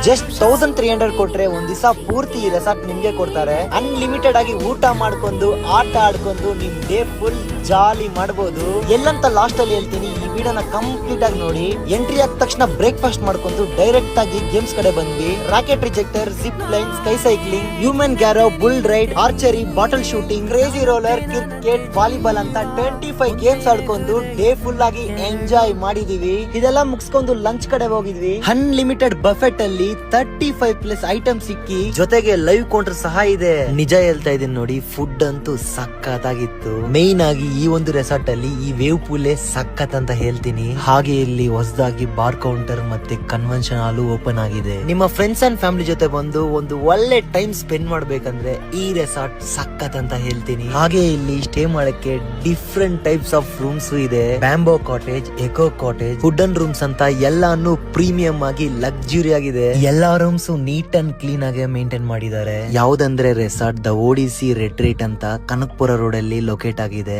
Just 1300 ಕೊಟ್ರೆ ಒಂದ್ ದಿವಸ ಪೂರ್ತಿ ಈ ರೆಸಾರ್ಟ್ ನಿಮ್ಗೆ ಕೊಡ್ತಾರೆ. ಅನ್ಲಿಮಿಟೆಡ್ ಆಗಿ ಊಟ ಮಾಡ್ಕೊಂಡು ಆಟ ಆಡ್ಕೊಂಡು ನಿಮ್ ಡೇ ಫುಲ್ ಜಾಲಿ ಮಾಡಬಹುದು. ಎಲ್ಲಂತ ಲಾಸ್ಟ್ ಅಲ್ಲಿ ಹೇಳ್ತೀನಿ, ಈ ವಿಡಿಯೋನ ಕಂಪ್ಲೀಟ್ ಆಗಿ ನೋಡಿ. ಎಂಟ್ರಿ ಆದ ತಕ್ಷಣ ಬ್ರೇಕ್ಫಾಸ್ಟ್ ಮಾಡ್ಕೊಂಡು ಡೈರೆಕ್ಟ್ ಆಗಿ ಗೇಮ್ಸ್ ಕಡೆ ಬಂದ್ವಿ. Rocket ejector, zip line, sky cycling, human gyro, bull ride, archery, bottle shooting, crazy roller, cricket, volleyball ಅಂತ 25 ಗೇಮ್ಸ್ ಆಡ್ಕೊಂಡು ಡೇ ಫುಲ್ ಆಗಿ ಎಂಜಾಯ್ ಮಾಡಿದೀವಿ. ಇದೆಲ್ಲ ಮುಗಿಸ್ಕೊಂಡು ಲಂಚ್ ಕಡೆ ಹೋಗಿದ್ವಿ. ಅನ್ಲಿಮಿಟೆಡ್ ಬಫೆಟ್ ಅಲ್ಲಿ 35+ ಐಟಮ್ ಸಿಕ್ಕಿ, ಜೊತೆಗೆ ಲೈವ್ ಕೌಂಟರ್ ಸಹ ಇದೆ. ನಿಜ ಹೇಳ್ತಾ ಇದೀನಿ ನೋಡಿ, ಫುಡ್ ಅಂತೂ ಸಖತ್ತಾಗಿತ್ತು. ಮೇನ್ ಆಗಿ ಈ ಒಂದು ರೆಸಾರ್ಟ್ ಅಲ್ಲಿ ಈ ವೇವ್ ಪೂಲೇ ಸಖತ್ ಅಂತ ಹೇಳ್ತೀನಿ. ಹಾಗೆ ಇಲ್ಲಿ ಹೊಸದಾಗಿ ಬಾರ್ ಕೌಂಟರ್ ಮತ್ತೆ ಕನ್ವೆನ್ಷನ್ ಹಾಲು ಓಪನ್ ಆಗಿದೆ. ನಿಮ್ಮ ಫ್ರೆಂಡ್ಸ್ ಅಂಡ್ ಫ್ಯಾಮಿಲಿ ಜೊತೆ ಬಂದು ಒಂದು ಒಳ್ಳೆ ಟೈಮ್ ಸ್ಪೆಂಡ್ ಮಾಡ್ಬೇಕಂದ್ರೆ ಈ ರೆಸಾರ್ಟ್ ಸಖತ್ ಅಂತ ಹೇಳ್ತೀನಿ. ಹಾಗೆ ಇಲ್ಲಿ ಸ್ಟೇ ಮಾಡಕ್ಕೆ ಡಿಫ್ರೆಂಟ್ ಟೈಪ್ಸ್ ಆಫ್ ರೂಮ್ಸ್ ಇದೆ. Bamboo cottage, eco cottage, wooden rooms ಅಂತ ಎಲ್ಲಾನು ಪ್ರೀಮಿಯಂ ಆಗಿ ಲಕ್ಸುರಿ ಆಗಿದೆ. ಎಲ್ಲಾ ರೂಮ್ಸ್ ನೀಟ್ ಅಂಡ್ ಕ್ಲೀನ್ ಆಗಿ ಮೇಂಟೈನ್ ಮಾಡಿದ್ದಾರೆ. ಯಾವ್ದಂದ್ರೆ ರೆಸಾರ್ಟ್ ದ ಓಡಿಸಿ ರೆಟ್ರೀಟ್ ಅಂತ ಕನಕಪುರ ರೋಡ್ ಅಲ್ಲಿ ಲೊಕೇಟ್ ಆಗಿದೆ.